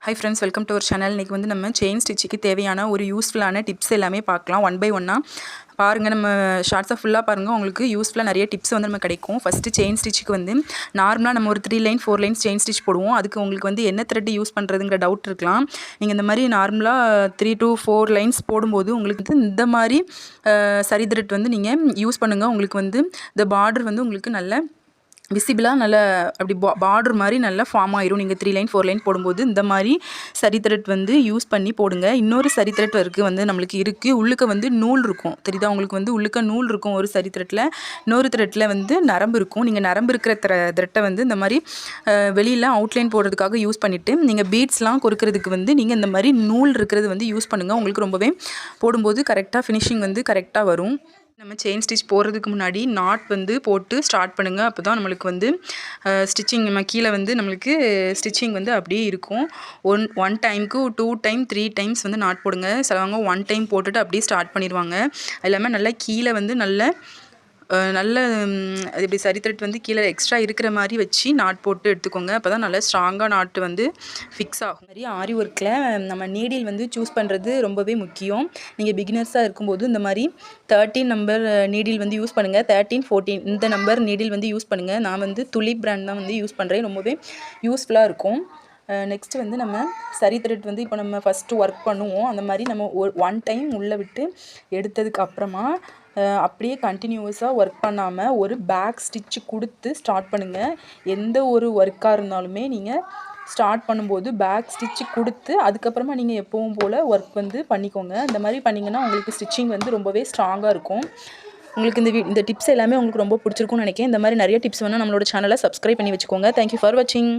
Hi friends, welcome to our channel. இன்னைக்கு வந்து நம்ம செயின் ஸ்டிச்சுக்கு தேவையான ஒரு யூஸ்ஃபுல்லான டிப்ஸ் எல்லாமே பார்க்கலாம் ஒன் பை ஒன்னா. பாருங்கள், நம்ம ஷார்ட்ஸாக ஃபுல்லாக பாருங்கள், உங்களுக்கு யூஸ்ஃபுல்லாக நிறைய டிப்ஸ் வந்து நம்ம கிடைக்கும். ஃபஸ்ட்டு செயின் ஸ்டிச்சுக்கு வந்து நார்மலாக நம்ம ஒரு 3 லைன் 4 லைன்ஸ் செயின் ஸ்டிச் போடுவோம். அதுக்கு உங்களுக்கு வந்து என்ன த்ரெட் யூஸ் பண்ணுறதுங்கிற டவுட் இருக்கலாம். நீங்கள் இந்த மாதிரி நார்மலாக 3 to 4 லைன்ஸ் போடும்போது உங்களுக்கு வந்து இந்த மாதிரி சரி த்ரெட் வந்து நீங்கள் யூஸ் பண்ணுங்கள். உங்களுக்கு வந்து இந்த பார்டர் வந்து உங்களுக்கு நல்ல விசிபிளாக நல்ல அப்படி பார்டர் மாதிரி நல்லா ஃபார்ம் ஆயிரும். நீங்கள் 3 லைன் 4 லைன் போடும்போது இந்த மாதிரி சரி த்ரெட் வந்து யூஸ் பண்ணி போடுங்க. இன்னொரு சரி த்ரெட் வந்து நம்மளுக்கு இருக்குது. உள்ளுக்க வந்து நூல் இருக்கும், தெரியுதா உங்களுக்கு? வந்து உள்ளுக்க நூல் இருக்கும் ஒரு சரி த்ரெட்டில், இன்னொரு த்ரெட்டில் வந்து நரம்பு இருக்கும். நீங்கள் நரம்பு இருக்கிற த்ரெட்டை வந்து இந்த மாதிரி வெளியில் அவுட்லைன் போடுறதுக்காக யூஸ் பண்ணிவிட்டு நீங்கள் பீட்ஸ்லாம் கொறுக்கிறதுக்கு வந்து நீங்கள் இந்த மாதிரி நூல் இருக்கிறது வந்து யூஸ் பண்ணுங்கள். உங்களுக்கு ரொம்பவே போடும்போது கரெக்டாக ஃபினிஷிங் வந்து கரெக்டாக வரும். நம்ம செயின் ஸ்டிச் போடுறதுக்கு முன்னாடி நாட் வந்து போட்டு ஸ்டார்ட் பண்ணுங்கள். அப்போ தான் நம்மளுக்கு வந்து ஸ்டிச்சிங் நம்ம கீழே வந்து நம்மளுக்கு ஸ்டிச்சிங் வந்து அப்படியே இருக்கும். ஒன் டைமுக்கு 2 டைம் 3 டைம்ஸ் வந்து நாட் போடுங்க. சிலவங்க 1 டைம் போட்டுட்டு அப்படியே ஸ்டார்ட் பண்ணிடுவாங்க. அது இல்லாமல் நல்லா கீழே வந்து நல்ல அது இப்படி சரி த்ரெட் வந்து கீழே எக்ஸ்ட்ரா இருக்கிற மாதிரி வச்சு நாட் போட்டு எடுத்துக்கோங்க. அப்போ தான் நல்லா ஸ்ட்ராங்காக நாட்டு வந்து ஃபிக்ஸ் ஆகும். மாதிரி ஆரி ஒர்க்கில் நம்ம நீடில் வந்து சூஸ் பண்ணுறது ரொம்பவே முக்கியம். நீங்கள் பிகினர்ஸாக இருக்கும்போது இந்த மாதிரி 13 நம்பர் நீடில் வந்து யூஸ் பண்ணுங்கள். 13, 14 இந்த நம்பர் நீடில் வந்து யூஸ் பண்ணுங்கள். நான் வந்து துலிப் பிராண்ட் தான் வந்து யூஸ் பண்ணுறேன். ரொம்பவே யூஸ்ஃபுல்லாக இருக்கும். நெக்ஸ்ட்டு வந்து நம்ம சரி த்ரெட் வந்து இப்போ நம்ம ஃபஸ்ட்டு ஒர்க் பண்ணுவோம். அந்த மாதிரி நம்ம 1 டைம் உள்ளே விட்டு எடுத்ததுக்கு அப்புறமா அப்படியே கண்டினியூஸாக ஒர்க் பண்ணாமல் ஒரு பேக் ஸ்டிச்சு கொடுத்து ஸ்டார்ட் பண்ணுங்கள். எந்த ஒரு ஒர்க்காக இருந்தாலுமே நீங்கள் ஸ்டார்ட் பண்ணும்போது பேக் ஸ்டிச்சு கொடுத்து அதுக்கப்புறமா நீங்கள் எப்பவும் போல் ஒர்க் வந்து பண்ணிக்கோங்க. இந்த மாதிரி பண்ணிங்கன்னா உங்களுக்கு ஸ்டிச்சிங் வந்து ரொம்பவே ஸ்ட்ராங்காக இருக்கும். உங்களுக்கு இந்த டிப்ஸ் எல்லாமே உங்களுக்கு ரொம்ப பிடிச்சிருக்கும்னு நினைக்கிறேன். இந்த மாதிரி நிறைய டிப்ஸ் வேணால் நம்மளோட சேனலை சப்ஸ்கிரைப் பண்ணி வச்சுக்கோங்க. தேங்க்யூ ஃபார் வாட்சிங்.